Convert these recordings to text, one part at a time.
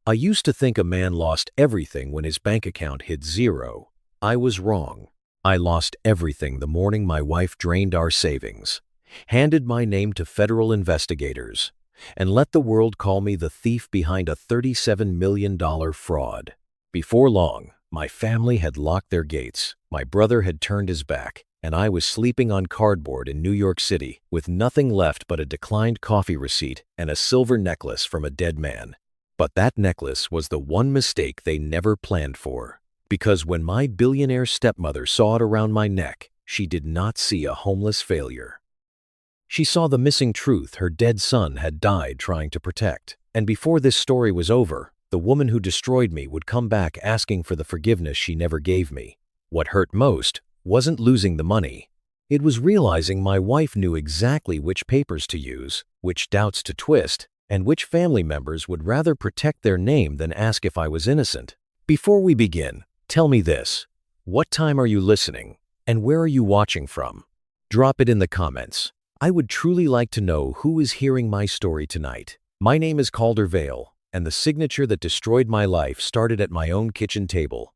I used to think a man lost everything when his bank account hit zero. I was wrong. I lost everything the morning my wife drained our savings, handed my name to federal investigators, and let the world call me the thief behind a $37 million fraud. Before long, my family had locked their gates, my brother had turned his back, and I was sleeping on cardboard in New York City with nothing left but a declined coffee receipt and a silver necklace from a dead man. But that necklace was the one mistake they never planned for. Because when my billionaire stepmother saw it around my neck, she did not see a homeless failure. She saw the missing truth her dead son had died trying to protect. And before this story was over, the woman who destroyed me would come back asking for the forgiveness she never gave me. What hurt most wasn't losing the money. It was realizing my wife knew exactly which papers to use, which doubts to twist, and which family members would rather protect their name than ask if I was innocent. Before we begin, tell me this. What time are you listening? And where are you watching from? Drop it in the comments. I would truly like to know who is hearing my story tonight. My name is Calder Vale, and the signature that destroyed my life started at my own kitchen table.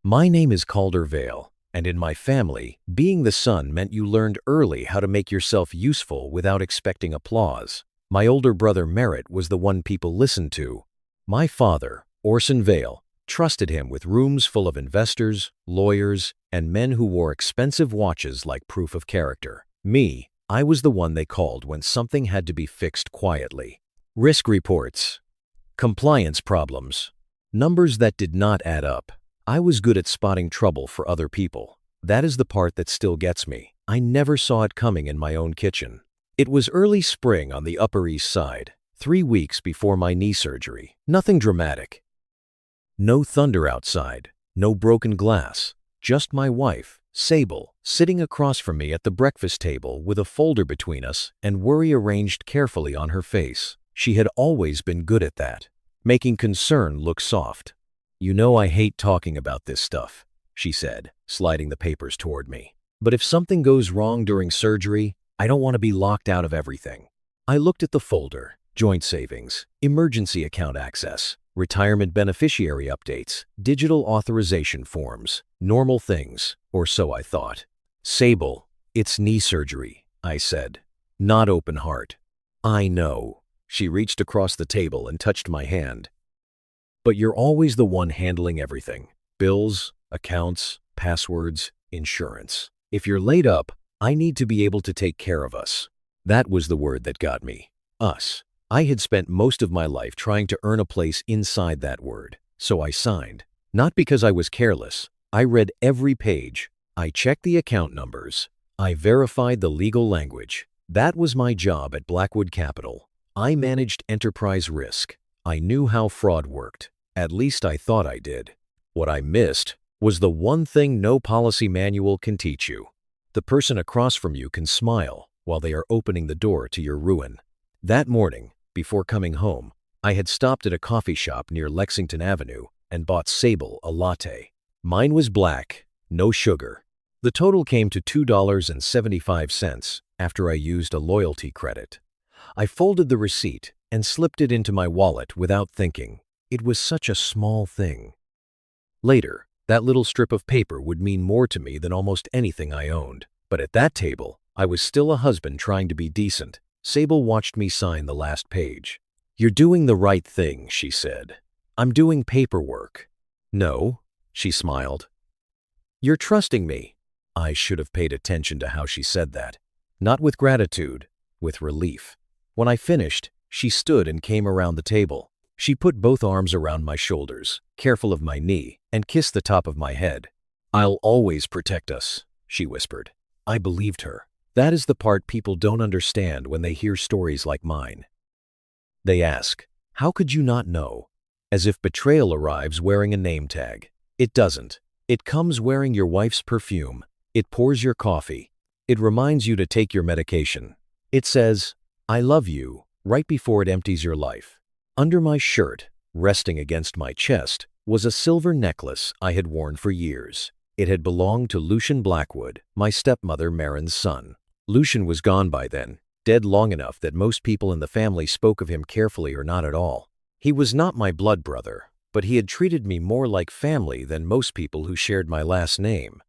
My name is Calder Vale, and in my family, being the son meant you learned early how to make yourself useful without expecting applause. My older brother Merritt was the one people listened to. My father, Orson Vale, trusted him with rooms full of investors, lawyers, and men who wore expensive watches like proof of character. Me, I was the one they called when something had to be fixed quietly. Risk reports, compliance problems, numbers that did not add up. I was good at spotting trouble for other people. That is the part that still gets me. I never saw it coming in my own kitchen. It was early spring on the Upper East Side, 3 weeks before my knee surgery. Nothing dramatic. No thunder outside, no broken glass, just my wife, Sable, sitting across from me at the breakfast table with a folder between us and worry arranged carefully on her face. She had always been good at that, making concern look soft. "You know I hate talking about this stuff," she said, sliding the papers toward me. "But if something goes wrong during surgery, I don't want to be locked out of everything." I looked at the folder: joint savings, emergency account access, retirement beneficiary updates, digital authorization forms, normal things, or so I thought. "Sable, it's knee surgery," I said. "Not open heart." "I know." She reached across the table and touched my hand. "But you're always the one handling everything. Bills, accounts, passwords, insurance. If you're laid up, I need to be able to take care of us." That was the word that got me. Us. I had spent most of my life trying to earn a place inside that word, so I signed. Not because I was careless. I read every page. I checked the account numbers. I verified the legal language. That was my job at Blackwood Capital. I managed enterprise risk. I knew how fraud worked. At least I thought I did. What I missed was the one thing no policy manual can teach you. The person across from you can smile while they are opening the door to your ruin. That morning, before coming home, I had stopped at a coffee shop near Lexington Avenue and bought Sable a latte. Mine was black, no sugar. The total came to $2.75 after I used a loyalty credit. I folded the receipt and slipped it into my wallet without thinking. It was such a small thing. Later, that little strip of paper would mean more to me than almost anything I owned. But at that table, I was still a husband trying to be decent. Sable watched me sign the last page. "You're doing the right thing," she said. "I'm doing paperwork." "No," she smiled. "You're trusting me." I should have paid attention to how she said that. Not with gratitude, with relief. When I finished, she stood and came around the table. She put both arms around my shoulders, careful of my knee, and kissed the top of my head. "I'll always protect us," she whispered. I believed her. That is the part people don't understand when they hear stories like mine. They ask, "How could you not know?" As if betrayal arrives wearing a name tag. It doesn't. It comes wearing your wife's perfume. It pours your coffee. It reminds you to take your medication. It says, "I love you," right before it empties your life. Under my shirt, resting against my chest, was a silver necklace I had worn for years. It had belonged to Lucian Blackwood, my stepmother Marin's son. Lucian was gone by then, dead long enough that most people in the family spoke of him carefully or not at all. He was not my blood brother, but he had treated me more like family than most people who shared my last name.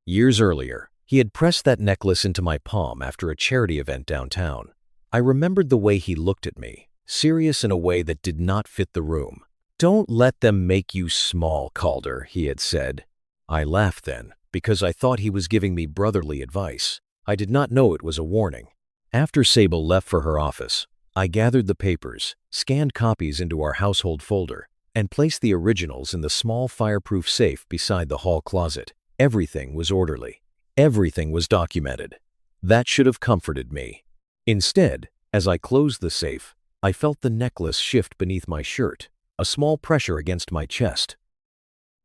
Years earlier, he had pressed that necklace into my palm after a charity event downtown. I remembered the way he looked at me, serious in a way that did not fit the room. "Don't let them make you small, Calder," he had said. I laughed then, because I thought he was giving me brotherly advice. I did not know it was a warning. After Sable left for her office, I gathered the papers, scanned copies into our household folder, and placed the originals in the small fireproof safe beside the hall closet. Everything was orderly. Everything was documented. That should have comforted me. Instead, as I closed the safe, I felt the necklace shift beneath my shirt, a small pressure against my chest.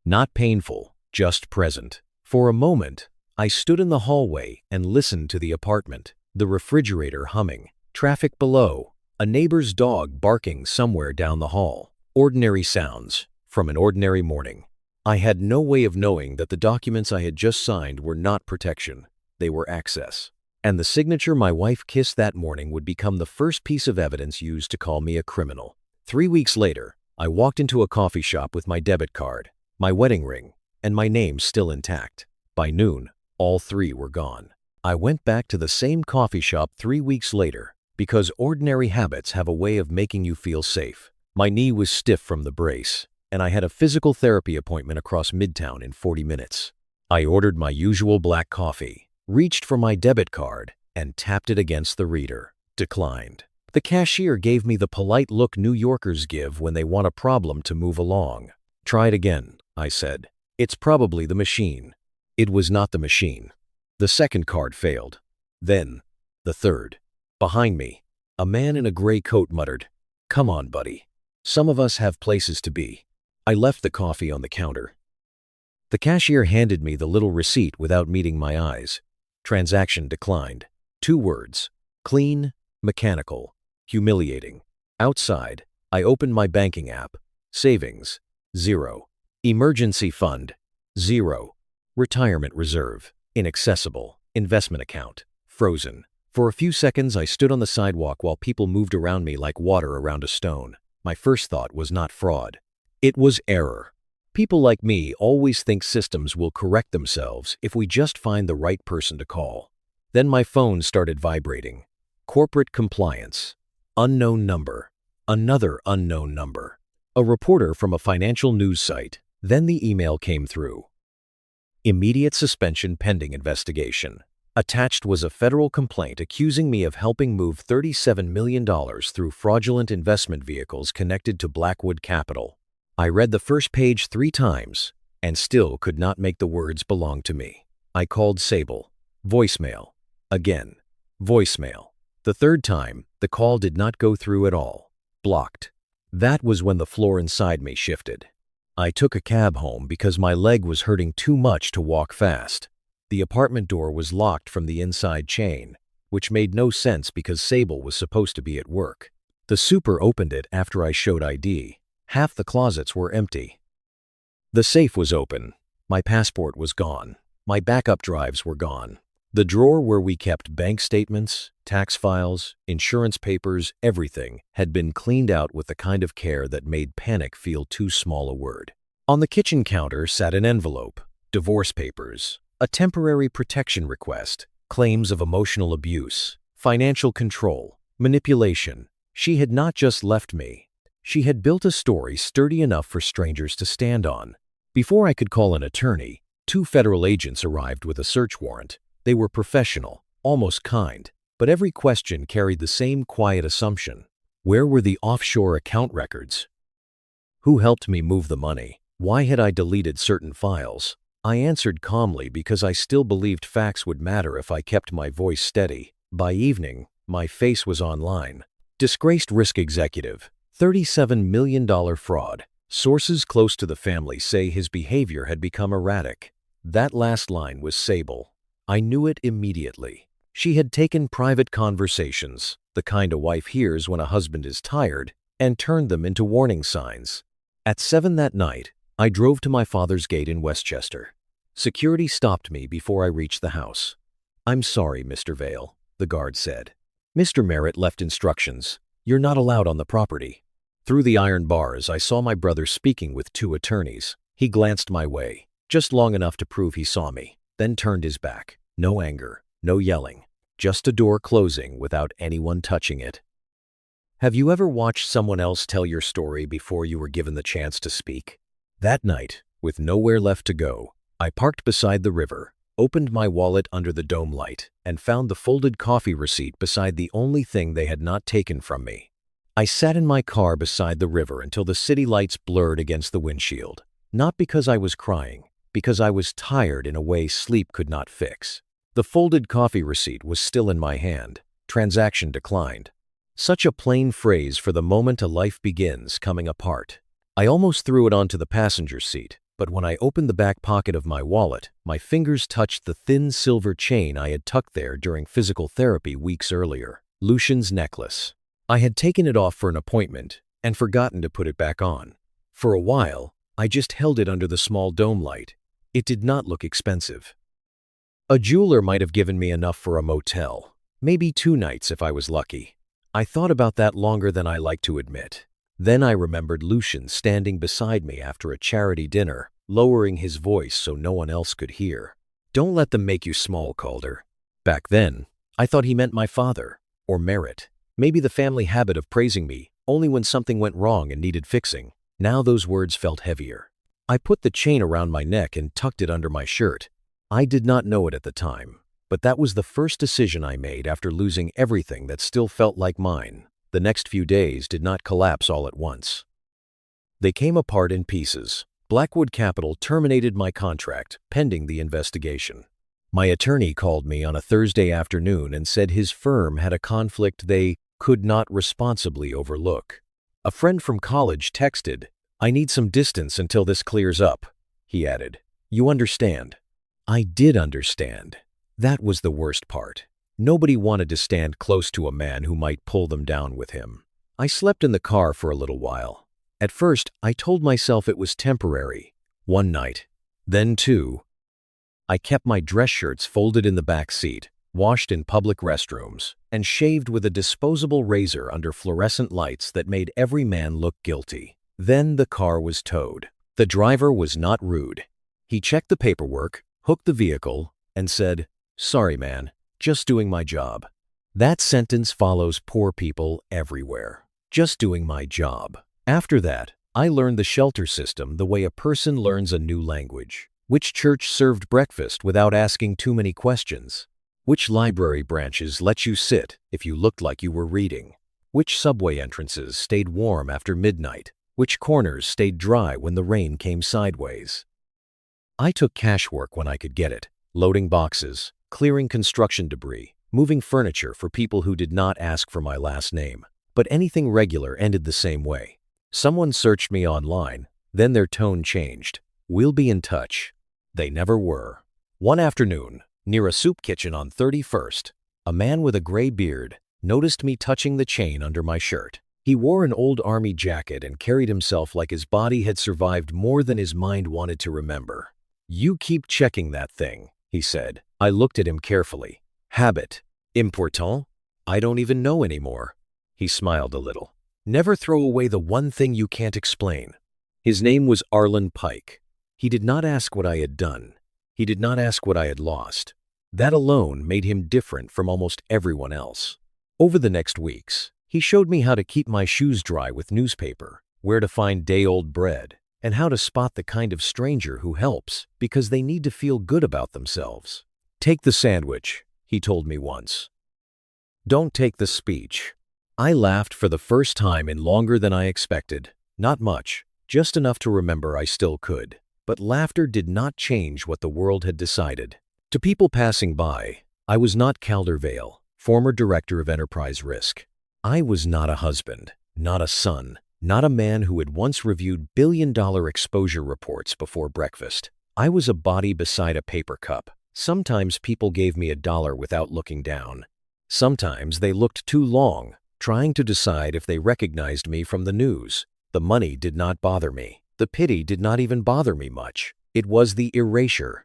Not painful, just present. For a moment, I stood in the hallway and listened to the apartment, the refrigerator humming, traffic below, a neighbor's dog barking somewhere down the hall. Ordinary sounds from an ordinary morning. I had no way of knowing that the documents I had just signed were not protection. They were access. And the signature my wife kissed that morning would become the first piece of evidence used to call me a criminal. 3 weeks later, I walked into a coffee shop with my debit card, my wedding ring, and my name still intact. By noon, all three were gone. I went back to the same coffee shop 3 weeks later because ordinary habits have a way of making you feel safe. My knee was stiff from the brace, and I had a physical therapy appointment across Midtown in 40 minutes. I ordered my usual black coffee, reached for my debit card, and tapped it against the reader. Declined. The cashier gave me the polite look New Yorkers give when they want a problem to move along. "Try it again," I said. "It's probably the machine." It was not the machine. The second card failed. Then, the third. Behind me, a man in a gray coat muttered, "Come on, buddy. Some of us have places to be." I left the coffee on the counter. The cashier handed me the little receipt without meeting my eyes. Transaction declined. 2 words. Clean, mechanical, humiliating. Outside, I opened my banking app. Savings, 0. Emergency fund, 0. Retirement reserve, inaccessible. Investment account, frozen. For a few seconds, I stood on the sidewalk while people moved around me like water around a stone. My first thought was not fraud. It was error. People like me always think systems will correct themselves if we just find the right person to call. Then my phone started vibrating. Corporate compliance. Unknown number. Another unknown number. A reporter from a financial news site. Then the email came through. Immediate suspension pending investigation. Attached was a federal complaint accusing me of helping move $37 million through fraudulent investment vehicles connected to Blackwood Capital. I read the first page 3 times and still could not make the words belong to me. I called Sable. Voicemail. Again. Voicemail. The third time, the call did not go through at all. Blocked. That was when the floor inside me shifted. I took a cab home because my leg was hurting too much to walk fast. The apartment door was locked from the inside chain, which made no sense because Sable was supposed to be at work. The super opened it after I showed ID. Half the closets were empty. The safe was open. My passport was gone. My backup drives were gone. The drawer where we kept bank statements, tax files, insurance papers, everything had been cleaned out with the kind of care that made panic feel too small a word. On the kitchen counter sat an envelope, divorce papers, a temporary protection request, claims of emotional abuse, financial control, manipulation. She had not just left me. She had built a story sturdy enough for strangers to stand on. Before I could call an attorney, 2 federal agents arrived with a search warrant. They were professional, almost kind, but every question carried the same quiet assumption. Where were the offshore account records? Who helped me move the money? Why had I deleted certain files? I answered calmly because I still believed facts would matter if I kept my voice steady. By evening, my face was online. Disgraced risk executive, $37 million fraud. Sources close to the family say his behavior had become erratic. That last line was Sable. I knew it immediately. She had taken private conversations, the kind a wife hears when a husband is tired, and turned them into warning signs. At 7 that night, I drove to my father's gate in Westchester. Security stopped me before I reached the house. "I'm sorry, Mr. Vale," the guard said. "Mr. Merritt left instructions. You're not allowed on the property." Through the iron bars, I saw my brother speaking with two attorneys. He glanced my way, just long enough to prove he saw me, then turned his back. No anger, no yelling, just a door closing without anyone touching it. Have you ever watched someone else tell your story before you were given the chance to speak? That night, with nowhere left to go, I parked beside the river, opened my wallet under the dome light, and found the folded coffee receipt beside the only thing they had not taken from me. I sat in my car beside the river until the city lights blurred against the windshield. Not because I was crying, because I was tired in a way sleep could not fix. The folded coffee receipt was still in my hand. Transaction declined. Such a plain phrase for the moment a life begins coming apart. I almost threw it onto the passenger seat, but when I opened the back pocket of my wallet, my fingers touched the thin silver chain I had tucked there during physical therapy weeks earlier. Lucian's necklace. I had taken it off for an appointment and forgotten to put it back on. For a while, I just held it under the small dome light. It did not look expensive. A jeweler might have given me enough for a motel, maybe 2 nights if I was lucky. I thought about that longer than I like to admit. Then I remembered Lucian standing beside me after a charity dinner, lowering his voice so no one else could hear. "Don't let them make you small, Calder." Back then, I thought he meant my father, or Merritt. Maybe the family habit of praising me only when something went wrong and needed fixing. Now those words felt heavier. I put the chain around my neck and tucked it under my shirt. I did not know it at the time, but that was the first decision I made after losing everything that still felt like mine. The next few days did not collapse all at once. They came apart in pieces. Blackwood Capital terminated my contract, pending the investigation. My attorney called me on a Thursday afternoon and said his firm had a conflict they could not responsibly overlook. A friend from college texted, "I need some distance until this clears up," he added. "You understand?" I did understand. That was the worst part. Nobody wanted to stand close to a man who might pull them down with him. I slept in the car for a little while. At first, I told myself it was temporary. 1 night. Then 2. I kept my dress shirts folded in the back seat, washed in public restrooms, and shaved with a disposable razor under fluorescent lights that made every man look guilty. Then the car was towed. The driver was not rude. He checked the paperwork, hooked the vehicle, and said, "Sorry, man, just doing my job." That sentence follows poor people everywhere. Just doing my job. After that, I learned the shelter system the way a person learns a new language. Which church served breakfast without asking too many questions? Which library branches let you sit if you looked like you were reading? Which subway entrances stayed warm after midnight? Which corners stayed dry when the rain came sideways? I took cash work when I could get it, loading boxes, clearing construction debris, moving furniture for people who did not ask for my last name. But anything regular ended the same way. Someone searched me online, then their tone changed. "We'll be in touch." They never were. One afternoon, near a soup kitchen on 31st, a man with a gray beard noticed me touching the chain under my shirt. He wore an old army jacket and carried himself like his body had survived more than his mind wanted to remember. "You keep checking that thing," he said. I looked at him carefully. "Habit. Important? I don't even know anymore." He smiled a little. "Never throw away the one thing you can't explain." His name was Arlen Pike. He did not ask what I had done. He did not ask what I had lost. That alone made him different from almost everyone else. Over the next weeks, he showed me how to keep my shoes dry with newspaper, where to find day-old bread, and how to spot the kind of stranger who helps because they need to feel good about themselves. "Take the sandwich," he told me once. "Don't take the speech." I laughed for the first time in longer than I expected. Not much, just enough to remember I still could. But laughter did not change what the world had decided. To people passing by, I was not Calder Vale, former director of enterprise risk. I was not a husband, not a son, not a man who had once reviewed billion-dollar exposure reports before breakfast. I was a body beside a paper cup. Sometimes people gave me $1 without looking down. Sometimes they looked too long, trying to decide if they recognized me from the news. The money did not bother me. The pity did not even bother me much. It was the erasure.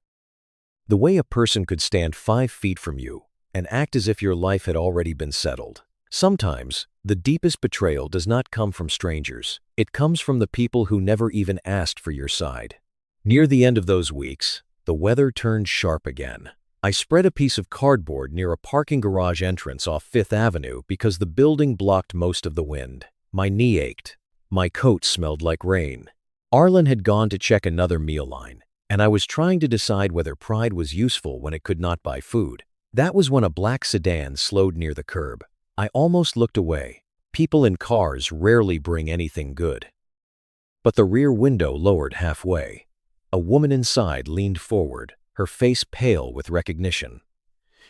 The way a person could stand 5 feet from you and act as if your life had already been settled. Sometimes, the deepest betrayal does not come from strangers. It comes from the people who never even asked for your side. Near the end of those weeks, the weather turned sharp again. I spread a piece of cardboard near a parking garage entrance off Fifth Avenue because the building blocked most of the wind. My knee ached. My coat smelled like rain. Arlen had gone to check another meal line, and I was trying to decide whether pride was useful when it could not buy food. That was when a black sedan slowed near the curb. I almost looked away. People in cars rarely bring anything good. But the rear window lowered halfway. A woman inside leaned forward, her face pale with recognition.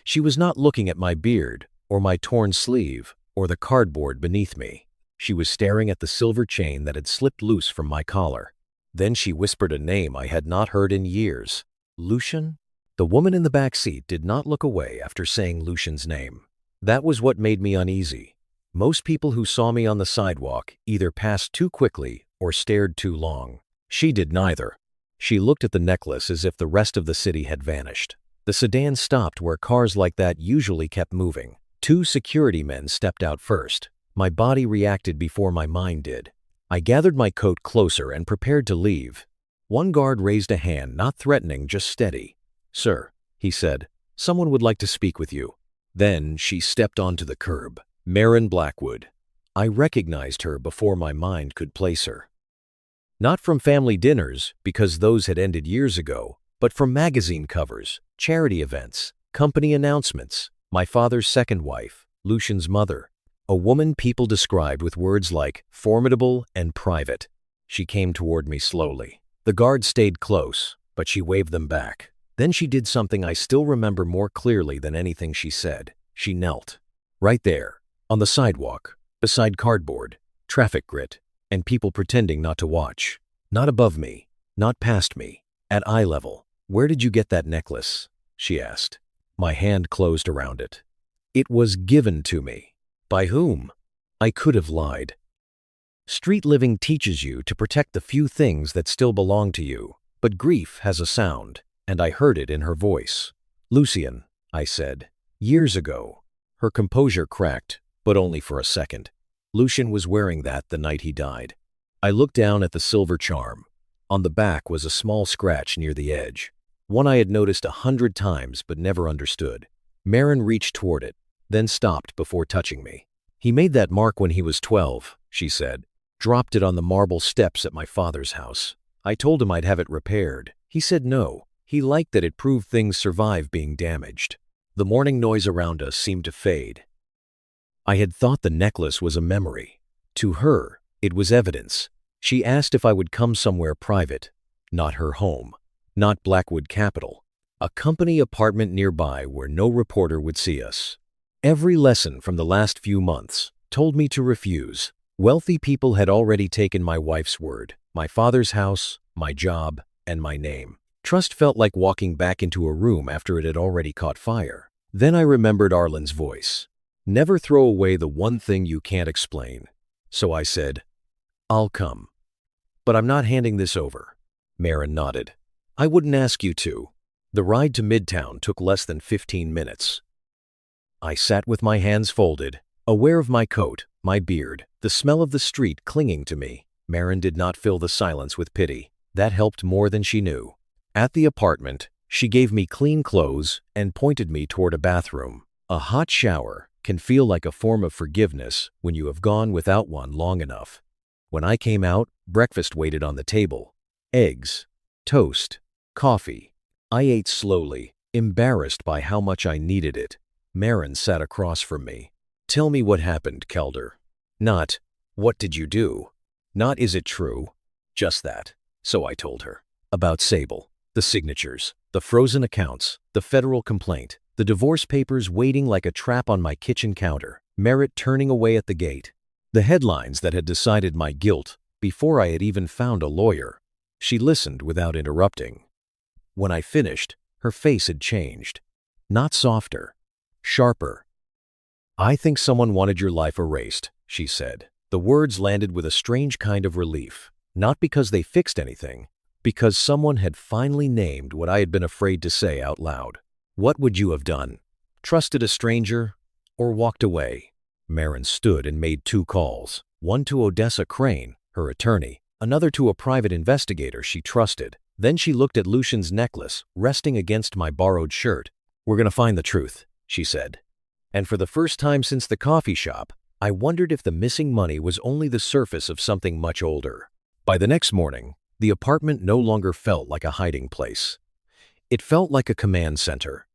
She was not looking at my beard, or my torn sleeve, or the cardboard beneath me. She was staring at the silver chain that had slipped loose from my collar. Then she whispered a name I had not heard in years. Lucian? The woman in the back seat did not look away after saying Lucian's name. That was what made me uneasy. Most people who saw me on the sidewalk either passed too quickly or stared too long. She did neither. She looked at the necklace as if the rest of the city had vanished. The sedan stopped where cars like that usually kept moving. 2 security men stepped out first. My body reacted before my mind did. I gathered my coat closer and prepared to leave. One guard raised a hand, not threatening, just steady. "Sir," he said, "someone would like to speak with you." Then she stepped onto the curb. Marin Blackwood. I recognized her before my mind could place her. Not from family dinners, because those had ended years ago, but from magazine covers, charity events, company announcements. My father's second wife, Lucian's mother. A woman people described with words like formidable and private. She came toward me slowly. The guard stayed close, but she waved them back. Then she did something I still remember more clearly than anything she said. She knelt. Right there, on the sidewalk, beside cardboard, traffic grit, and people pretending not to watch. Not above me, not past me, at eye level. "Where did you get that necklace?" she asked. My hand closed around it. "It was given to me." By whom? I could have lied. Street living teaches you to protect the few things that still belong to you, but grief has a sound, and I heard it in her voice. "Lucian," I said, "years ago." Her composure cracked, but only for a second. Lucian was wearing that the night he died. I looked down at the silver charm. On the back was a small scratch near the edge, one I had noticed 100 times but never understood. Marin reached toward it, then stopped before touching me. "He made that mark when he was 12, she said. "Dropped it on the marble steps at my father's house. I told him I'd have it repaired. He said no. He liked that it proved things survive being damaged." The morning noise around us seemed to fade. I had thought the necklace was a memory. To her, it was evidence. She asked if I would come somewhere private. Not her home. Not Blackwood Capital. A company apartment nearby where no reporter would see us. Every lesson from the last few months told me to refuse. Wealthy people had already taken my wife's word, my father's house, my job, and my name. Trust felt like walking back into a room after it had already caught fire. Then I remembered Arlen's voice. "Never throw away the one thing you can't explain." So I said, "I'll come. But I'm not handing this over." Marin nodded. "I wouldn't ask you to." The ride to Midtown took less than 15 minutes. I sat with my hands folded, aware of my coat, my beard, the smell of the street clinging to me. Marin did not fill the silence with pity. That helped more than she knew. At the apartment, she gave me clean clothes and pointed me toward a bathroom. A hot shower can feel like a form of forgiveness when you have gone without one long enough. When I came out, breakfast waited on the table. Eggs, toast, coffee. I ate slowly, embarrassed by how much I needed it. Marin sat across from me. "Tell me what happened, Kelder." Not, "What did you do?" Not, "Is it true?" Just that. So I told her. About Sable, the signatures, the frozen accounts, the federal complaint, the divorce papers waiting like a trap on my kitchen counter, Merritt turning away at the gate. The headlines that had decided my guilt before I had even found a lawyer. She listened without interrupting. When I finished, her face had changed. Not softer. Sharper. "I think someone wanted your life erased," she said. The words landed with a strange kind of relief. Not because they fixed anything, because someone had finally named what I had been afraid to say out loud. "What would you have done? Trusted a stranger or walked away?" Marin stood and made 2 calls, one to Odessa Crane, her attorney, another to a private investigator she trusted. Then she looked at Lucian's necklace, resting against my borrowed shirt. "We're gonna find the truth," she said. And for the first time since the coffee shop, I wondered if the missing money was only the surface of something much older. By the next morning, the apartment no longer felt like a hiding place. It felt like a command center.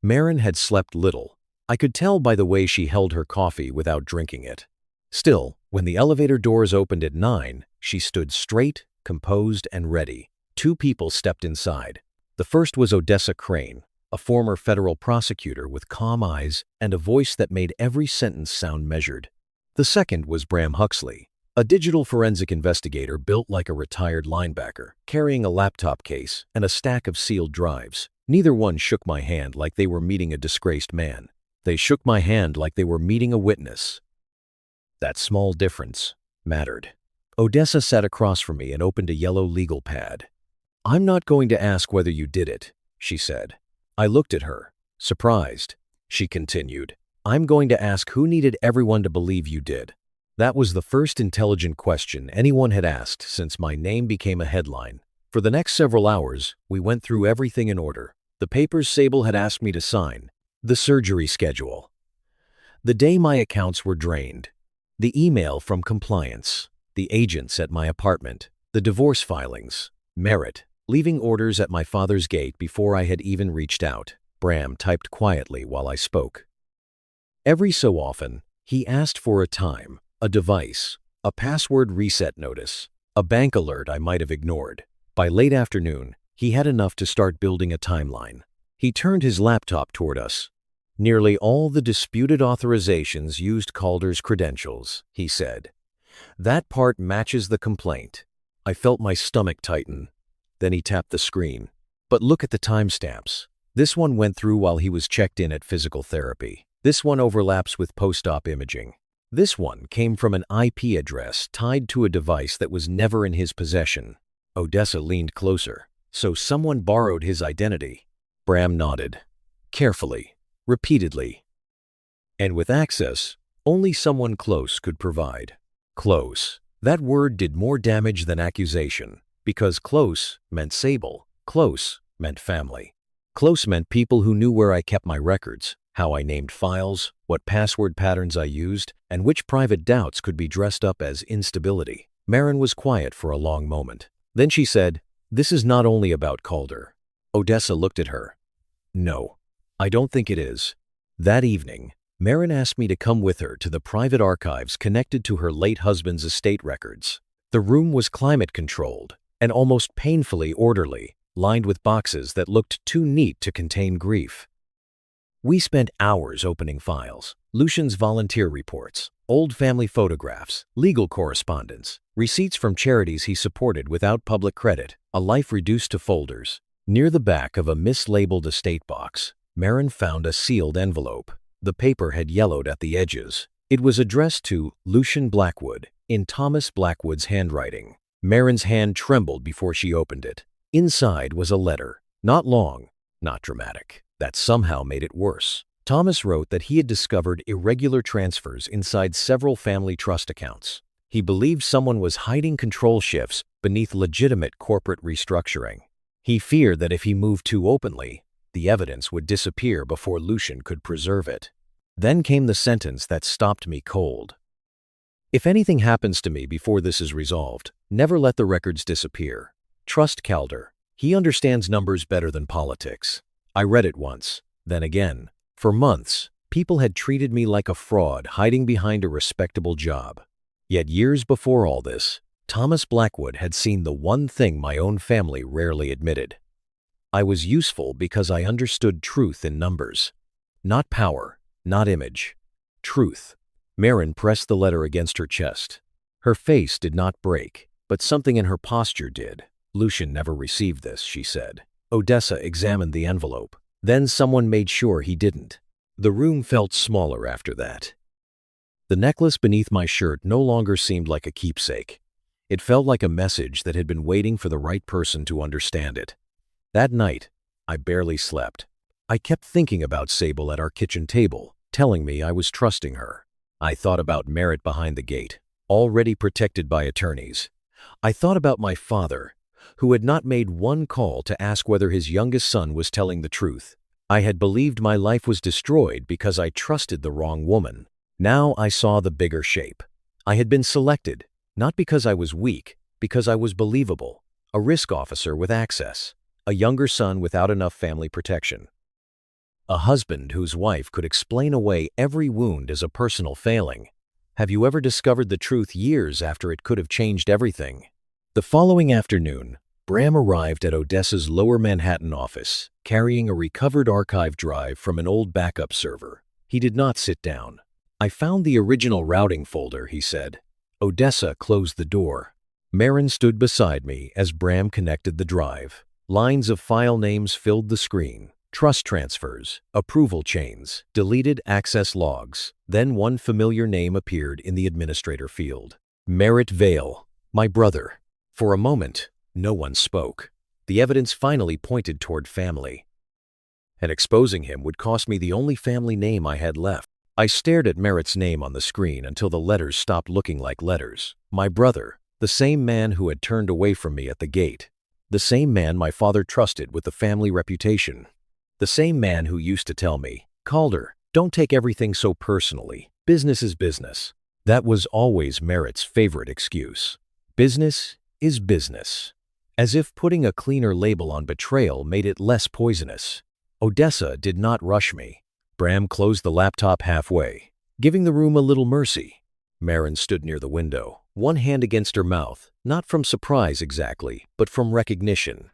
Marin had slept little. I could tell by the way she held her coffee without drinking it. Still, when the elevator doors opened at 9, she stood straight, composed, and ready. 2 people stepped inside. The first was Odessa Crane, a former federal prosecutor with calm eyes and a voice that made every sentence sound measured. The second was Bram Huxley, a digital forensic investigator built like a retired linebacker, carrying a laptop case and a stack of sealed drives. Neither one shook my hand like they were meeting a disgraced man. They shook my hand like they were meeting a witness. That small difference mattered. Odessa sat across from me and opened a yellow legal pad. "I'm not going to ask whether you did it," she said. I looked at her, surprised. She continued, "I'm going to ask who needed everyone to believe you did." That was the first intelligent question anyone had asked since my name became a headline. For the next several hours, we went through everything in order. The papers Sable had asked me to sign, the surgery schedule, the day my accounts were drained, the email from compliance, the agents at my apartment, the divorce filings, Merritt, leaving orders at my father's gate before I had even reached out. Bram typed quietly while I spoke. Every so often, he asked for a time, a device, a password reset notice, a bank alert I might have ignored. By late afternoon, he had enough to start building a timeline. He turned his laptop toward us. "Nearly all the disputed authorizations used Calder's credentials," he said. "That part matches the complaint." I felt my stomach tighten. Then he tapped the screen. "But look at the timestamps. This one went through while he was checked in at physical therapy. This one overlaps with post-op imaging. This one came from an IP address tied to a device that was never in his possession." Odessa leaned closer. "So someone borrowed his identity." Bram nodded. Carefully, repeatedly. "And with access, only someone close could provide." Close. That word did more damage than accusation, because close meant Sable, close meant family. Close meant people who knew where I kept my records, how I named files, what password patterns I used, and which private doubts could be dressed up as instability. Marin was quiet for a long moment. Then she said, "This is not only about Calder." Odessa looked at her. "No, I don't think it is." That evening, Marin asked me to come with her to the private archives connected to her late husband's estate records. The room was climate-controlled and almost painfully orderly, lined with boxes that looked too neat to contain grief. We spent hours opening files, Lucian's volunteer reports, old family photographs, legal correspondence, receipts from charities he supported without public credit, a life reduced to folders. Near the back of a mislabeled estate box, Marin found a sealed envelope. The paper had yellowed at the edges. It was addressed to Lucian Blackwood, in Thomas Blackwood's handwriting. Marin's hand trembled before she opened it. Inside was a letter, not long, not dramatic. That somehow made it worse. Thomas wrote that he had discovered irregular transfers inside several family trust accounts. He believed someone was hiding control shifts beneath legitimate corporate restructuring. He feared that if he moved too openly, the evidence would disappear before Lucian could preserve it. Then came the sentence that stopped me cold. "If anything happens to me before this is resolved, never let the records disappear. Trust Calder. He understands numbers better than politics." I read it once, then again. For months, people had treated me like a fraud hiding behind a respectable job. Yet years before all this, Thomas Blackwood had seen the one thing my own family rarely admitted. I was useful because I understood truth in numbers. Not power, not image. Truth. Marin pressed the letter against her chest. Her face did not break, but something in her posture did. "Lucian never received this," she said. Odessa examined the envelope. Then someone made sure he didn't. The room felt smaller after that. The necklace beneath my shirt no longer seemed like a keepsake. It felt like a message that had been waiting for the right person to understand it. That night, I barely slept. I kept thinking about Sable at our kitchen table, telling me I was trusting her. I thought about Merritt behind the gate, already protected by attorneys. I thought about my father, who had not made one call to ask whether his youngest son was telling the truth. I had believed my life was destroyed because I trusted the wrong woman. Now I saw the bigger shape. I had been selected, not because I was weak, because I was believable, a risk officer with access, a younger son without enough family protection, a husband whose wife could explain away every wound as a personal failing. Have you ever discovered the truth years after it could have changed everything? The following afternoon, Bram arrived at Odessa's Lower Manhattan office, carrying a recovered archive drive from an old backup server. He did not sit down. I found the original routing folder, he said. Odessa closed the door. Marin stood beside me as Bram connected the drive. Lines of file names filled the screen. Trust transfers, approval chains, deleted access logs. Then one familiar name appeared in the administrator field. Merritt Vale, my brother. For a moment, no one spoke. The evidence finally pointed toward family. And exposing him would cost me the only family name I had left. I stared at Merritt's name on the screen until the letters stopped looking like letters. My brother, the same man who had turned away from me at the gate. The same man my father trusted with the family reputation. The same man who used to tell me, Calder, don't take everything so personally. Business is business. That was always Merritt's favorite excuse. Business is business. As if putting a cleaner label on betrayal made it less poisonous. Odessa did not rush me. Bram closed the laptop halfway, giving the room a little mercy. Marin stood near the window, one hand against her mouth, not from surprise exactly, but from recognition.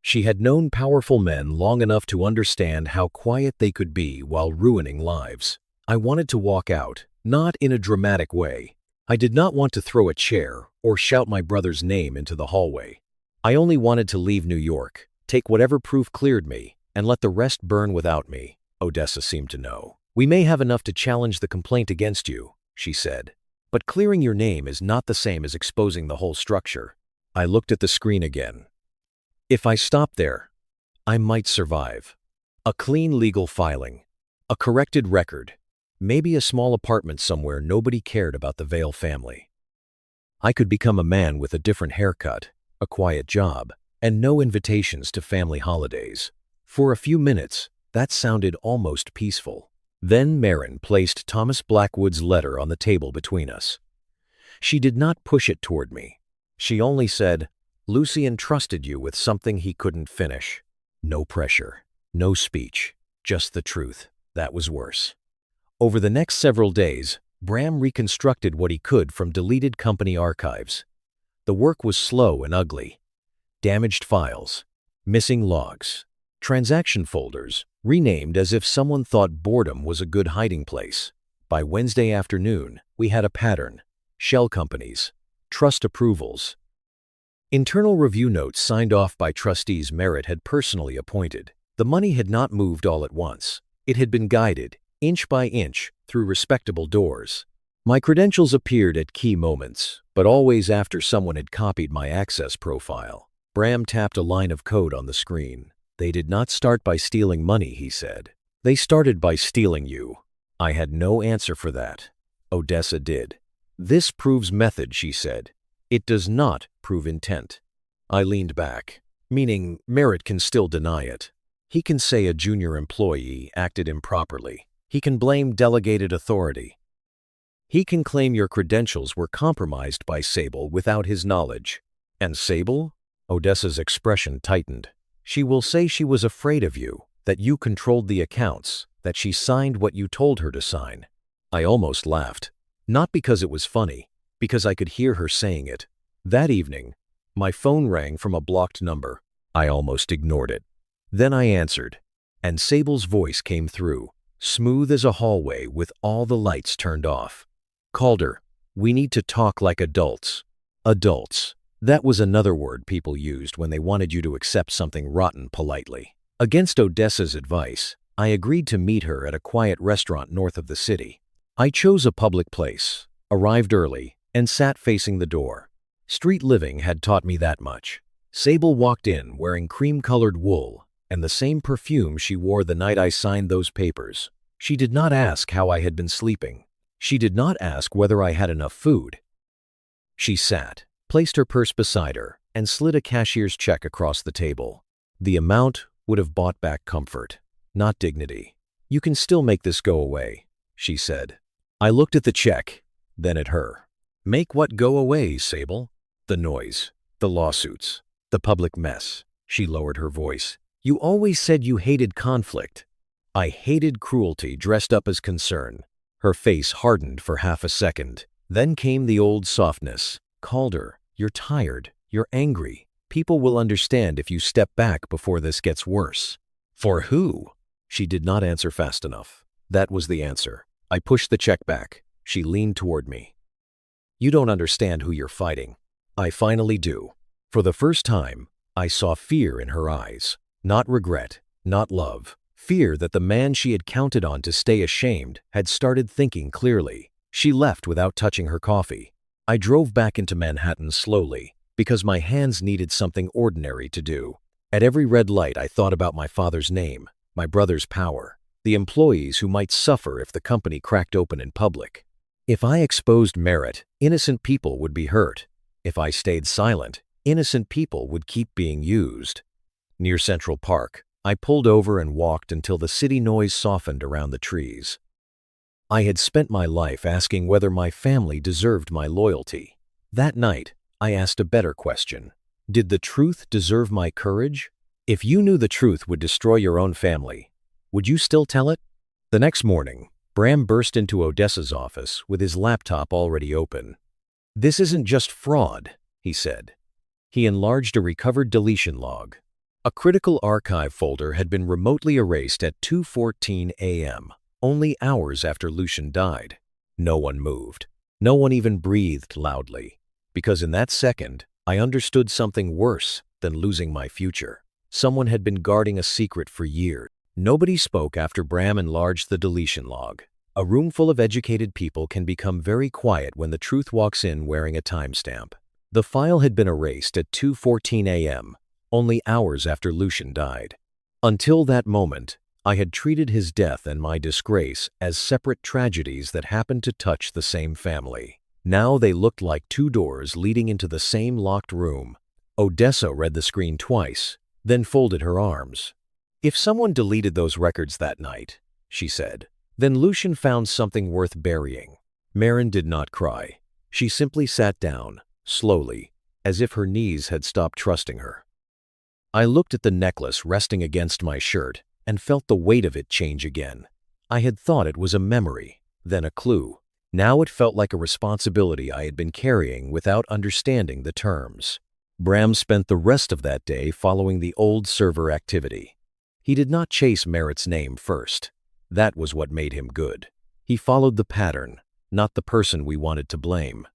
She had known powerful men long enough to understand how quiet they could be while ruining lives. I wanted to walk out, not in a dramatic way. I did not want to throw a chair or shout my brother's name into the hallway. I only wanted to leave New York, take whatever proof cleared me, and let the rest burn without me. Odessa seemed to know. We may have enough to challenge the complaint against you, she said. But clearing your name is not the same as exposing the whole structure. I looked at the screen again. If I stopped there, I might survive. A clean legal filing, a corrected record, maybe a small apartment somewhere nobody cared about the Vale family. I could become a man with a different haircut, a quiet job, and no invitations to family holidays. For a few minutes, that sounded almost peaceful. Then Marin placed Thomas Blackwood's letter on the table between us. She did not push it toward me. She only said, Lucy entrusted you with something he couldn't finish. No pressure, no speech, just the truth. That was worse. Over the next several days, Bram reconstructed what he could from deleted company archives. The work was slow and ugly. Damaged files, missing logs, transaction folders, renamed as if someone thought boredom was a good hiding place. By Wednesday afternoon, we had a pattern. Shell companies, trust approvals, internal review notes signed off by trustees Merritt had personally appointed. The money had not moved all at once. It had been guided, inch by inch, through respectable doors. My credentials appeared at key moments, but always after someone had copied my access profile. Bram tapped a line of code on the screen. They did not start by stealing money, he said. They started by stealing you. I had no answer for that. Odessa did. This proves method, she said. It does not prove intent. I leaned back, meaning Merritt can still deny it. He can say a junior employee acted improperly. He can blame delegated authority. He can claim your credentials were compromised by Sable without his knowledge. And Sable? Odessa's expression tightened. She will say she was afraid of you, that you controlled the accounts, that she signed what you told her to sign. I almost laughed. Not because it was funny, because I could hear her saying it. That evening, my phone rang from a blocked number. I almost ignored it. Then I answered, and Sable's voice came through, smooth as a hallway with all the lights turned off. Calder, we need to talk like adults. Adults. That was another word people used when they wanted you to accept something rotten politely. Against Odessa's advice, I agreed to meet her at a quiet restaurant north of the city. I chose a public place, arrived early, and sat facing the door. Street living had taught me that much. Sable walked in wearing cream-colored wool and the same perfume she wore the night I signed those papers. She did not ask how I had been sleeping. She did not ask whether I had enough food. She sat, placed her purse beside her, and slid a cashier's check across the table. The amount would have bought back comfort, not dignity. "You can still make this go away," she said. I looked at the check, then at her. "Make what go away, Sable?" "The noise, the lawsuits, the public mess." She lowered her voice. "You always said you hated conflict." I hated cruelty dressed up as concern. Her face hardened for half a second. Then came the old softness. Calder, "You're tired. You're angry. People will understand if you step back before this gets worse." "For who?" She did not answer fast enough. That was the answer. I pushed the check back. She leaned toward me. "You don't understand who you're fighting." "I finally do." For the first time, I saw fear in her eyes. Not regret, not love. Fear that the man she had counted on to stay ashamed had started thinking clearly. She left without touching her coffee. I drove back into Manhattan slowly, because my hands needed something ordinary to do. At every red light I thought about my father's name, my brother's power, the employees who might suffer if the company cracked open in public. If I exposed merit, innocent people would be hurt. If I stayed silent, innocent people would keep being used. Near Central Park, I pulled over and walked until the city noise softened around the trees. I had spent my life asking whether my family deserved my loyalty. That night, I asked a better question. Did the truth deserve my courage? If you knew the truth would destroy your own family, would you still tell it? The next morning, Bram burst into Odessa's office with his laptop already open. "This isn't just fraud," he said. He enlarged a recovered deletion log. A critical archive folder had been remotely erased at 2:14 a.m., only hours after Lucian died. No one moved. No one even breathed loudly. Because in that second, I understood something worse than losing my future. Someone had been guarding a secret for years. Nobody spoke after Bram enlarged the deletion log. A room full of educated people can become very quiet when the truth walks in wearing a timestamp. The file had been erased at 2:14 a.m., only hours after Lucian died. Until that moment, I had treated his death and my disgrace as separate tragedies that happened to touch the same family. Now they looked like two doors leading into the same locked room. Odessa read the screen twice, then folded her arms. "If someone deleted those records that night," she said, "then Lucian found something worth burying." Maren did not cry. She simply sat down, slowly, as if her knees had stopped trusting her. I looked at the necklace resting against my shirt and felt the weight of it change again. I had thought it was a memory, then a clue. Now it felt like a responsibility I had been carrying without understanding the terms. Bram spent the rest of that day following the old server activity. He did not chase Merritt's name first. That was what made him good. He followed the pattern, not the person we wanted to blame.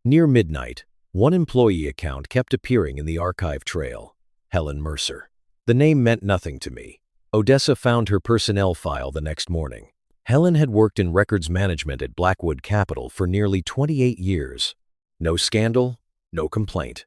Near midnight, one employee account kept appearing in the archive trail. Helen Mercer. The name meant nothing to me. Odessa found her personnel file the next morning. Helen had worked in records management at Blackwood Capital for nearly 28 years. No scandal, no complaint.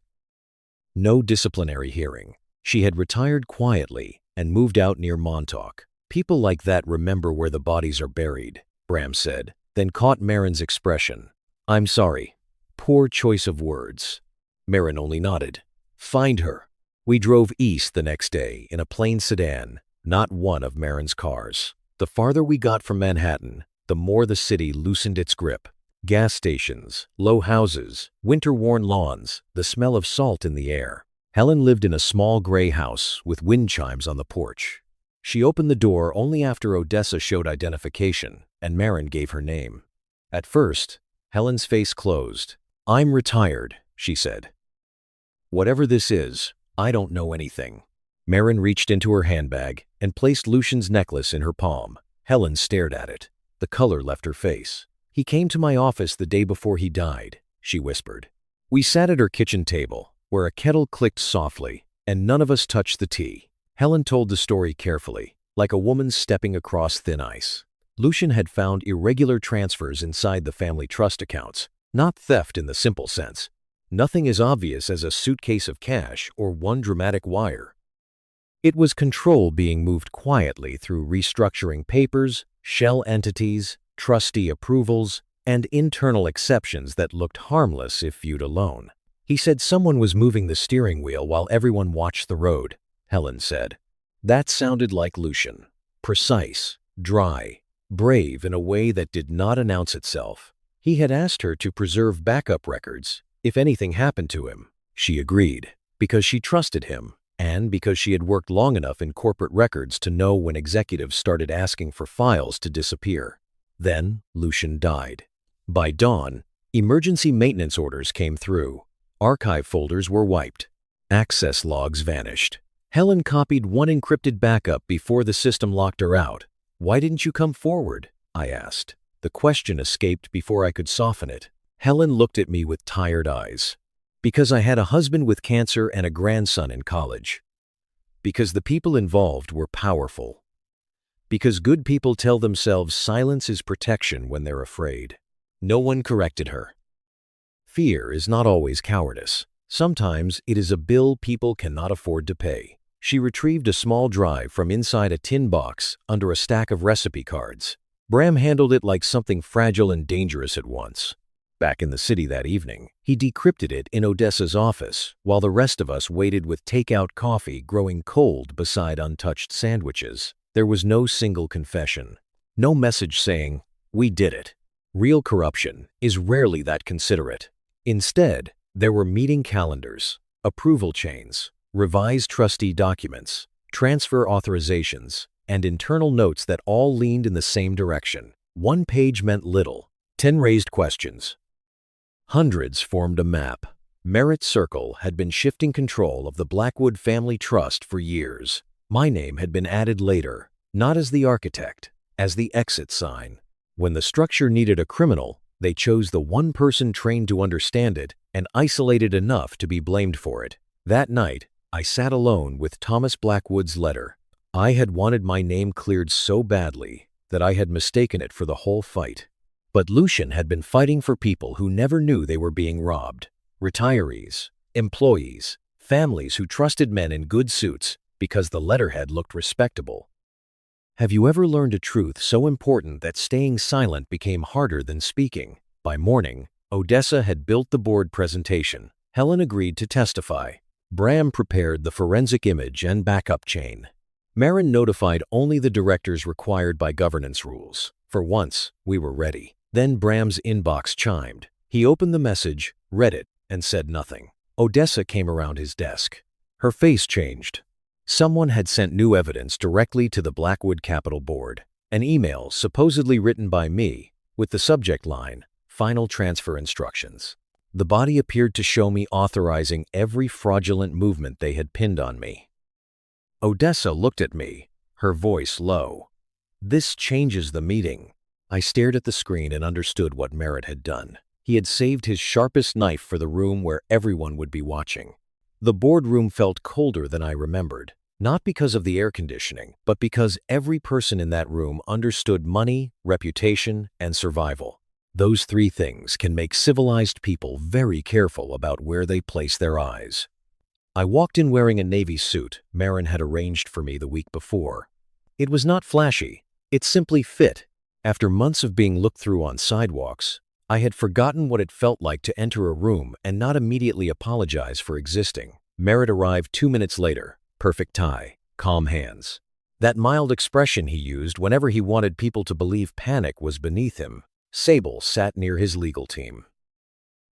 No disciplinary hearing. She had retired quietly and moved out near Montauk. "People like that remember where the bodies are buried," Bram said, then caught Maren's expression. "I'm sorry. Poor choice of words." Maren only nodded. "Find her." We drove east the next day in a plain sedan, not one of Maren's cars. The farther we got from Manhattan, the more the city loosened its grip. Gas stations, low houses, winter-worn lawns, the smell of salt in the air. Helen lived in a small gray house with wind chimes on the porch. She opened the door only after Odessa showed identification, and Maren gave her name. At first, Helen's face closed. "I'm retired," she said. "Whatever this is, I don't know anything." Maren reached into her handbag and placed Lucian's necklace in her palm. Helen stared at it. The color left her face. "He came to my office the day before he died," she whispered. We sat at her kitchen table, where a kettle clicked softly, and none of us touched the tea. Helen told the story carefully, like a woman stepping across thin ice. Lucian had found irregular transfers inside the family trust accounts, not theft in the simple sense. Nothing as obvious as a suitcase of cash or one dramatic wire. It was control being moved quietly through restructuring papers, shell entities, trustee approvals, and internal exceptions that looked harmless if viewed alone. He said someone was moving the steering wheel while everyone watched the road, Helen said. That sounded like Lucian. Precise, dry, brave in a way that did not announce itself. He had asked her to preserve backup records if anything happened to him. She agreed, because she trusted him, and because she had worked long enough in corporate records to know when executives started asking for files to disappear. Then, Lucian died. By dawn, emergency maintenance orders came through. Archive folders were wiped. Access logs vanished. Helen copied one encrypted backup before the system locked her out. "Why didn't you come forward?" I asked. The question escaped before I could soften it. Helen looked at me with tired eyes. "Because I had a husband with cancer and a grandson in college. Because the people involved were powerful. Because good people tell themselves silence is protection when they're afraid." No one corrected her. Fear is not always cowardice. Sometimes it is a bill people cannot afford to pay. She retrieved a small drive from inside a tin box under a stack of recipe cards. Bram handled it like something fragile and dangerous at once. Back in the city that evening, he decrypted it in Odessa's office, while the rest of us waited with takeout coffee growing cold beside untouched sandwiches. There was no single confession. No message saying, "We did it." Real corruption is rarely that considerate. Instead, there were meeting calendars, approval chains, revised trustee documents, transfer authorizations, and internal notes that all leaned in the same direction. One page meant little. 10 raised questions. Hundreds formed a map. Merritt Circle had been shifting control of the Blackwood Family Trust for years. My name had been added later, not as the architect, as the exit sign. When the structure needed a criminal, they chose the one person trained to understand it and isolated enough to be blamed for it. That night, I sat alone with Thomas Blackwood's letter. I had wanted my name cleared so badly that I had mistaken it for the whole fight. But Lucian had been fighting for people who never knew they were being robbed. Retirees, employees, families who trusted men in good suits because the letterhead looked respectable. Have you ever learned a truth so important that staying silent became harder than speaking? By morning, Odessa had built the board presentation. Helen agreed to testify. Bram prepared the forensic image and backup chain. Marin notified only the directors required by governance rules. For once, we were ready. Then Bram's inbox chimed. He opened the message, read it, and said nothing. Odessa came around his desk. Her face changed. Someone had sent new evidence directly to the Blackwood Capital Board. An email supposedly written by me, with the subject line, "Final Transfer Instructions." The body appeared to show me authorizing every fraudulent movement they had pinned on me. Odessa looked at me, her voice low. "This changes the meeting." I stared at the screen and understood what Merritt had done. He had saved his sharpest knife for the room where everyone would be watching. The boardroom felt colder than I remembered, not because of the air conditioning, but because every person in that room understood money, reputation, and survival. Those three things can make civilized people very careful about where they place their eyes. I walked in wearing a navy suit Marin had arranged for me the week before. It was not flashy, it simply fit. After months of being looked through on sidewalks, I had forgotten what it felt like to enter a room and not immediately apologize for existing. Merritt arrived 2 minutes later, perfect tie, calm hands. That mild expression he used whenever he wanted people to believe panic was beneath him. Sable sat near his legal team.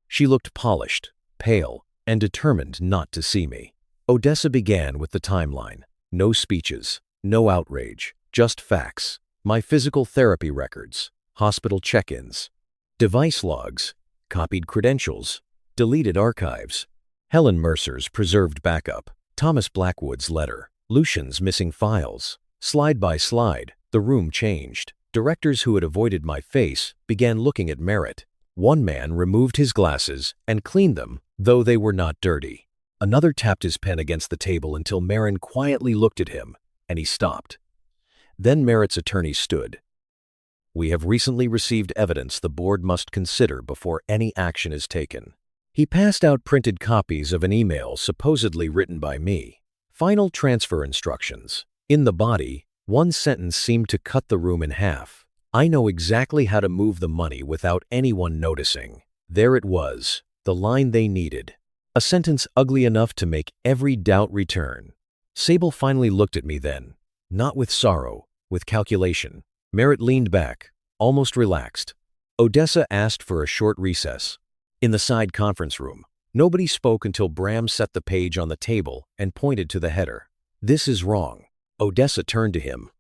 She looked polished, pale, and determined not to see me. Odessa began with the timeline. No speeches, no outrage, just facts. My physical therapy records, hospital check-ins, device logs, copied credentials, deleted archives, Helen Mercer's preserved backup, Thomas Blackwood's letter, Lucian's missing files. Slide by slide, the room changed. Directors who had avoided my face began looking at Merritt. One man removed his glasses and cleaned them, though they were not dirty. Another tapped his pen against the table until Marin quietly looked at him, and he stopped. Then Merritt's attorney stood. "We have recently received evidence the board must consider before any action is taken." He passed out printed copies of an email supposedly written by me. Final transfer instructions. In the body, one sentence seemed to cut the room in half. I know exactly how to move the money without anyone noticing. There it was, the line they needed. A sentence ugly enough to make every doubt return. Sable finally looked at me then, not with sorrow, with calculation. Merritt leaned back, almost relaxed. Odessa asked for a short recess. In the side conference room, nobody spoke until Bram set the page on the table and pointed to the header. "This is wrong." Odessa turned to him.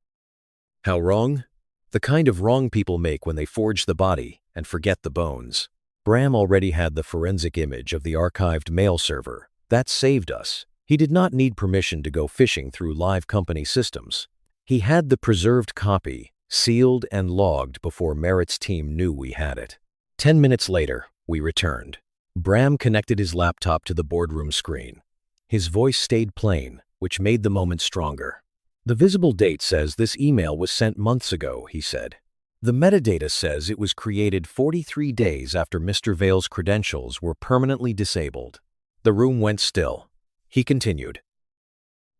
"How wrong?" "The kind of wrong people make when they forge the body and forget the bones." Bram already had the forensic image of the archived mail server. That saved us. He did not need permission to go fishing through live company systems. He had the preserved copy, sealed and logged before Merritt's team knew we had it. 10 minutes later, we returned. Bram connected his laptop to the boardroom screen. His voice stayed plain, which made the moment stronger. "The visible date says this email was sent months ago," he said. "The metadata says it was created 43 days after Mr. Vale's credentials were permanently disabled." The room went still. He continued.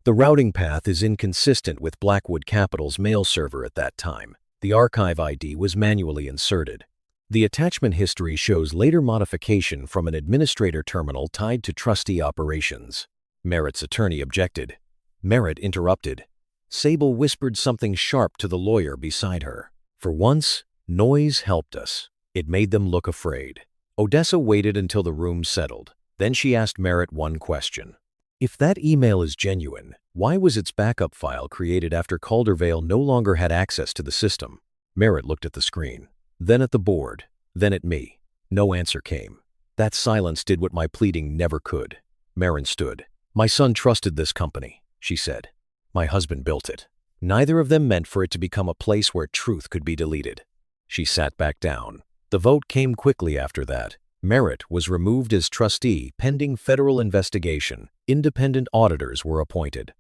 "The routing path is inconsistent with Blackwood Capital's mail server at that time. The archive ID was manually inserted. The attachment history shows later modification from an administrator terminal tied to trustee operations." Merritt's attorney objected. Merritt interrupted. Sable whispered something sharp to the lawyer beside her. For once, noise helped us. It made them look afraid. Odessa waited until the room settled. Then she asked Merritt one question. "If that email is genuine, why was its backup file created after Caldervale no longer had access to the system?" Merritt looked at the screen, then at the board, then at me. No answer came. That silence did what my pleading never could. Marin stood. "My son trusted this company," she said. "My husband built it. Neither of them meant for it to become a place where truth could be deleted." She sat back down. The vote came quickly after that. Merritt was removed as trustee pending federal investigation. Independent auditors were appointed.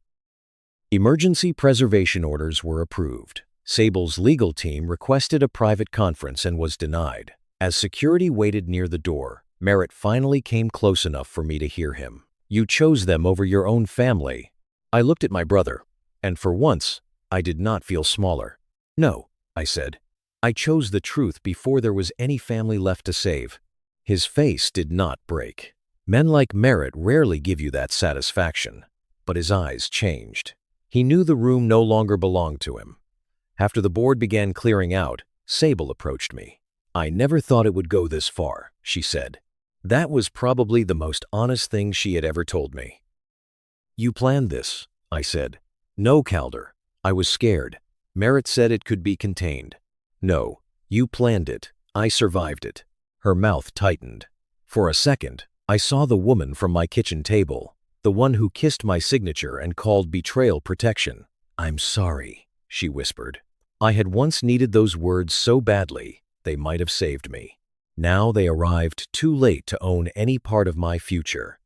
Emergency preservation orders were approved. Sable's legal team requested a private conference and was denied. As security waited near the door, Merritt finally came close enough for me to hear him. "You chose them over your own family." I looked at my brother, and for once, I did not feel smaller. "No," I said. "I chose the truth before there was any family left to save." His face did not break. Men like Merritt rarely give you that satisfaction. But his eyes changed. He knew the room no longer belonged to him. After the board began clearing out, Sable approached me. "I never thought it would go this far," she said. That was probably the most honest thing she had ever told me. "You planned this," I said. "No, Calder. I was scared. Merritt said it could be contained." "No, you planned it. I survived it." Her mouth tightened. For a second, I saw the woman from my kitchen table, the one who kissed my signature and called betrayal protection. "I'm sorry," she whispered. I had once needed those words so badly, they might have saved me. Now they arrived too late to own any part of my future.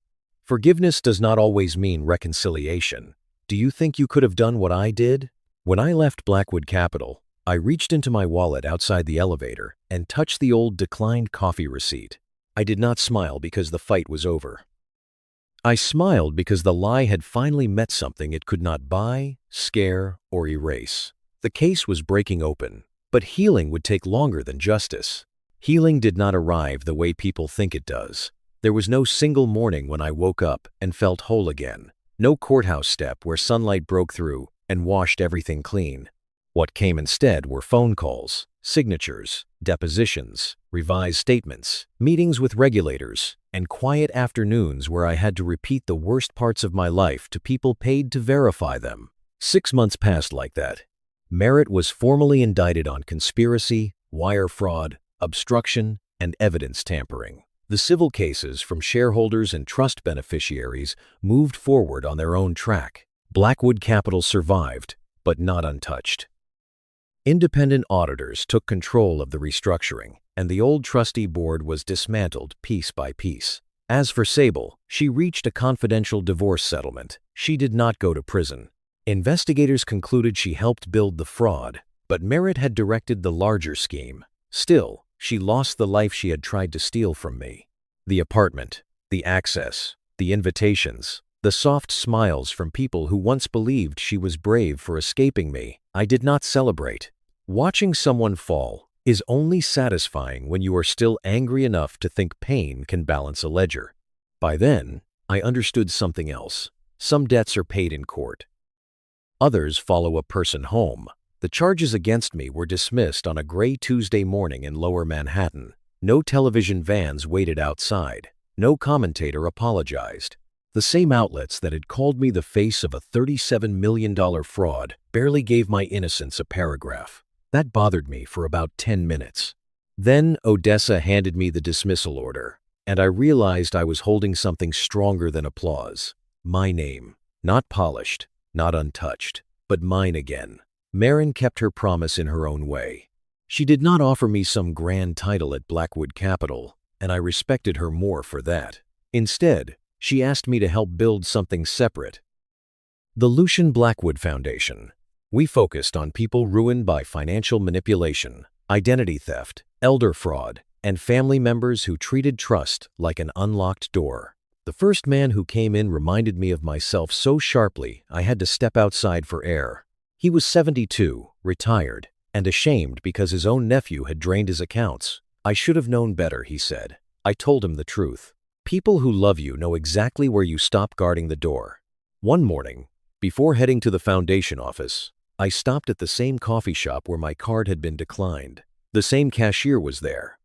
Forgiveness does not always mean reconciliation. Do you think you could have done what I did? When I left Blackwood Capital, I reached into my wallet outside the elevator and touched the old declined coffee receipt. I did not smile because the fight was over. I smiled because the lie had finally met something it could not buy, scare, or erase. The case was breaking open, but healing would take longer than justice. Healing did not arrive the way people think it does. There was no single morning when I woke up and felt whole again. No courthouse step where sunlight broke through and washed everything clean. What came instead were phone calls, signatures, depositions, revised statements, meetings with regulators, and quiet afternoons where I had to repeat the worst parts of my life to people paid to verify them. 6 months passed like that. Merritt was formally indicted on conspiracy, wire fraud, obstruction, and evidence tampering. The civil cases from shareholders and trust beneficiaries moved forward on their own track. Blackwood Capital survived, but not untouched. Independent auditors took control of the restructuring, and the old trustee board was dismantled piece by piece. As for Sable, she reached a confidential divorce settlement. She did not go to prison. Investigators concluded she helped build the fraud, but Merritt had directed the larger scheme. Still, she lost the life she had tried to steal from me. The apartment, the access, the invitations, the soft smiles from people who once believed she was brave for escaping me, I did not celebrate. Watching someone fall is only satisfying when you are still angry enough to think pain can balance a ledger. By then, I understood something else. Some debts are paid in court. Others follow a person home. The charges against me were dismissed on a gray Tuesday morning in Lower Manhattan. No television vans waited outside. No commentator apologized. The same outlets that had called me the face of a $37 million fraud barely gave my innocence a paragraph. That bothered me for about 10 minutes. Then Odessa handed me the dismissal order, and I realized I was holding something stronger than applause. My name. Not polished, not untouched, but mine again. Marin kept her promise in her own way. She did not offer me some grand title at Blackwood Capital, and I respected her more for that. Instead, she asked me to help build something separate. The Lucian Blackwood Foundation. We focused on people ruined by financial manipulation, identity theft, elder fraud, and family members who treated trust like an unlocked door. The first man who came in reminded me of myself so sharply I had to step outside for air. He was 72, retired, and ashamed because his own nephew had drained his accounts. I should have known better, he said. I told him the truth. People who love you know exactly where you stop guarding the door. One morning, before heading to the foundation office, I stopped at the same coffee shop where my card had been declined. The same cashier was there.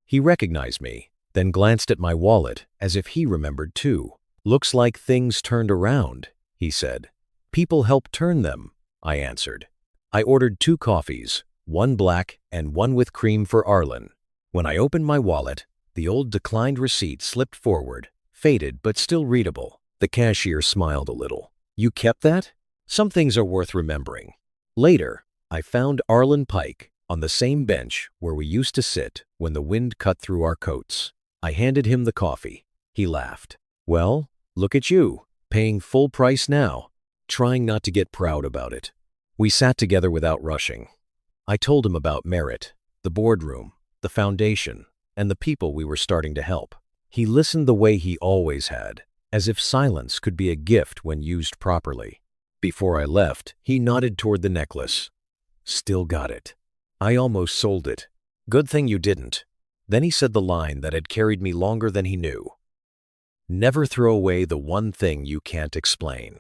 He recognized me, then glanced at my wallet as if he remembered too. Looks like things turned around, he said. People help turn them, I answered. I ordered 2 coffees, one black and one with cream for Arlen. When I opened my wallet, the old declined receipt slipped forward, faded but still readable. The cashier smiled a little. You kept that? Some things are worth remembering. Later, I found Arlen Pike on the same bench where we used to sit when the wind cut through our coats. I handed him the coffee. He laughed. Well, look at you, paying full price now, trying not to get proud about it. We sat together without rushing. I told him about Merit, the boardroom, the foundation, and the people we were starting to help. He listened the way he always had, as if silence could be a gift when used properly. Before I left, he nodded toward the necklace. Still got it. I almost sold it. Good thing you didn't. Then he said the line that had carried me longer than he knew. Never throw away the one thing you can't explain.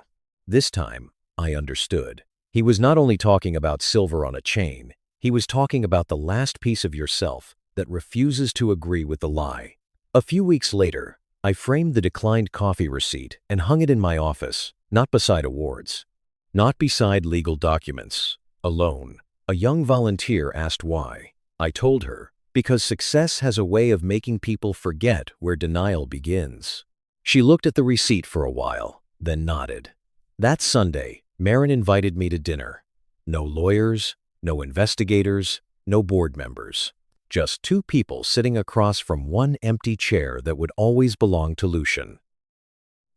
This time, I understood. He was not only talking about silver on a chain, he was talking about the last piece of yourself that refuses to agree with the lie. A few weeks later, I framed the declined coffee receipt and hung it in my office, not beside awards. Not beside legal documents. Alone. A young volunteer asked why. I told her, because success has a way of making people forget where denial begins. She looked at the receipt for a while, then nodded. That Sunday, Marin invited me to dinner. No lawyers, no investigators, no board members. Just 2 people sitting across from one empty chair that would always belong to Lucian.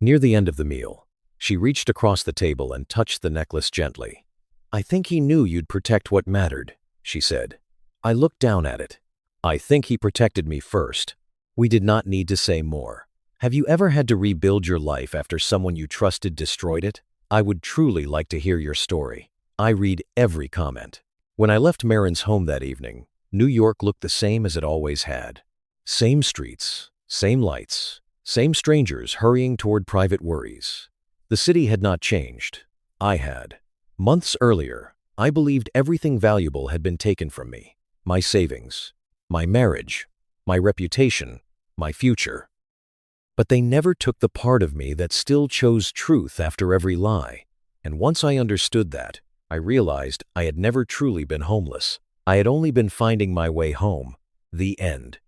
Near the end of the meal, she reached across the table and touched the necklace gently. I think he knew you'd protect what mattered, she said. I looked down at it. I think he protected me first. We did not need to say more. Have you ever had to rebuild your life after someone you trusted destroyed it? I would truly like to hear your story. I read every comment. When I left Marin's home that evening, New York looked the same as it always had. Same streets, same lights, same strangers hurrying toward private worries. The city had not changed. I had. Months earlier, I believed everything valuable had been taken from me. My savings, my marriage, my reputation, my future. But they never took the part of me that still chose truth after every lie. And once I understood that, I realized I had never truly been homeless. I had only been finding my way home. The end.